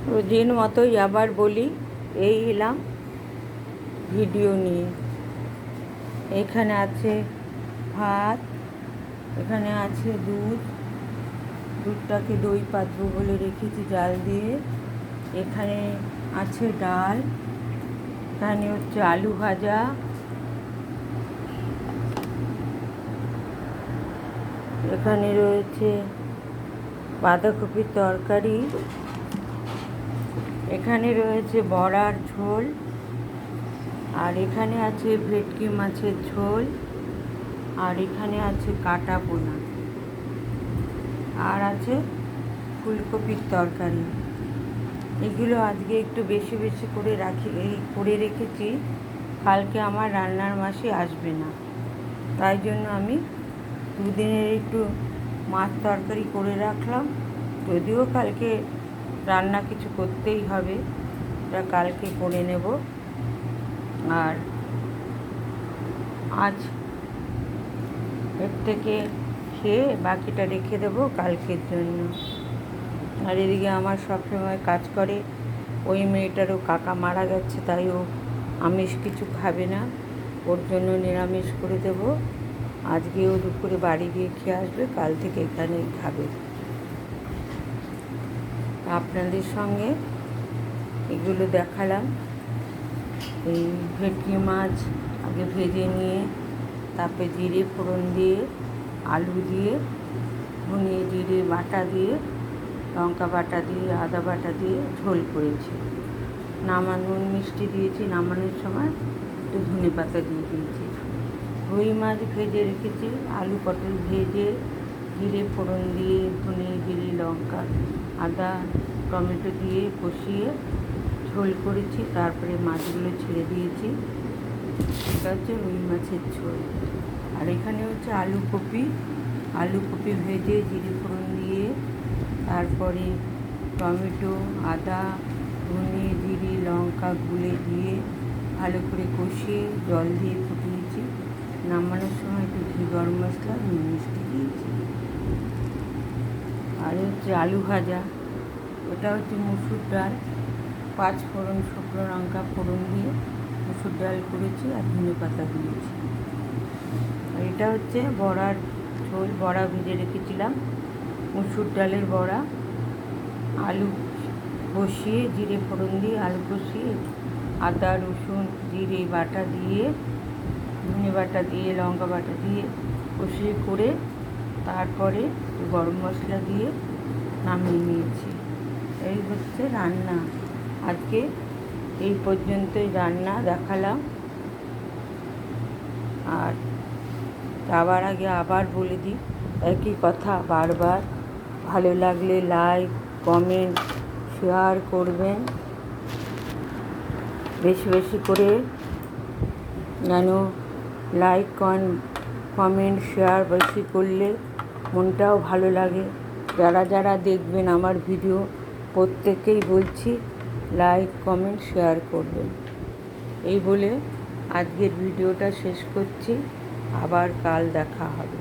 রোজের মতোই আবার বলি, এই এলাম ভিডিও নিয়ে। এখানে আছে ভাত, এখানে আছে দুধটাকে দই পাতবো বলে রেখেছি জাল দিয়ে। এখানে আছে ডাল, এখানে হচ্ছে আলু ভাজা, এখানে রয়েছে বাঁধাকপির তরকারি, এখানে রয়েছে বড়ার ঝোল, আর এখানে আছে ভেটকি মাছের ঝোল, আর এখানে আছে কাটা পোনা, আর আছে ফুলকপির তরকারি। এগুলো আজকে একটু বেশি বেশি করে রেখেছি, কালকে আমার রান্নার মাসি আসবে না, তাই জন্য আমি দুদিনের একটু মাছ তরকারি করে রাখলাম। যদিও কালকে রান্না কিছু করতেই হবে, ওটা কালকে করে নেব। আর আজ এর থেকে খেয়ে বাকিটা রেখে দেবো কালকের জন্য। আর এদিকে আমার সবসময় কাজ করে ওই মেয়েটারও কাকা মারা গেছে, তাই ও আমিষ কিছু খাবে না, ওর জন্য নিরামিষ করে দেব। আজকেও দুপুরে বাড়ি গিয়ে খেয়ে আসবে, কাল থেকে এখানেই খাবে। আপনাদের সঙ্গে এগুলো দেখালাম। এই ভেটকি মাছ আগে ভেজে নিয়ে তারপরে জিরে ফোড়ন দিয়ে, আলু দিয়ে, ধনিয়ে জিরে বাটা দিয়ে, লঙ্কা বাটা দিয়ে, আদা বাটা দিয়ে ঝোল করেছি। নুন মিষ্টি দিয়েছি, নামানোর সময় একটু ধনে পাতা দিয়ে দিয়েছি। রুই মাছ ভেজে রেখেছি, আলু পটল ভেজে জিরে ফোড়ন দিয়ে, ধনিয়ে জিরে লঙ্কা আদা টমেটো দিয়ে কষিয়ে ঝোল করেছি, তারপরে মাছগুলো ছেড়ে দিয়েছি। এটা হচ্ছে রুই মাছের ঝোল। আর এখানে হচ্ছে আলু কপি ভেজে জিরে ফোড়ন দিয়ে, তারপরে টমেটো আদা ধনিয়ে জিরে লঙ্কা গুলে দিয়ে ভালো করে কষিয়ে জল দিয়ে ফুটিয়েছি। নামানোর সময় একটু ঘি গরম মশলা নুন মিষ্টি দিয়েছি। আর হচ্ছে আলু ভাজা, ওটা হচ্ছে মুসুর ডাল, 5 ফোড়ন শুকনো লঙ্কা ফোড়ন দিয়ে মুসুর ডাল করেছি, আর ধনে পাতা দিয়েছি। আর এটা হচ্ছে বড়ার ঝোল, বড়া ভেজে রেখেছিলাম, মুসুর ডালের বড়া, আলু কষিয়ে জিরে ফোড়ন দিয়ে আলু কষিয়ে আদা রসুন জিরে বাটা দিয়ে, ধনে বাটা দিয়ে, লঙ্কা বাটা দিয়ে কষিয়ে করে তারপরে গরম মশলা দিয়ে নামিয়ে নিয়েছি। এই হচ্ছে রান্না। আজকে এই পর্যন্তই রান্না দেখালাম। আর যাবার আগে আবার বলে দিই একই কথা বারবার, ভালো লাগলে লাইক কমেন্ট শেয়ার করবেন, বেশি বেশি করে যেন লাইক কমেন্ট শেয়ার বেশি করলে মনটাও ভালো লাগে। যারা দেখবেন আমার ভিডিও প্রত্যেকেই বলছি লাইক কমেন্ট শেয়ার করবেন। এই বলে আজকের ভিডিওটা শেষ করছি, আবার কাল দেখা হবে।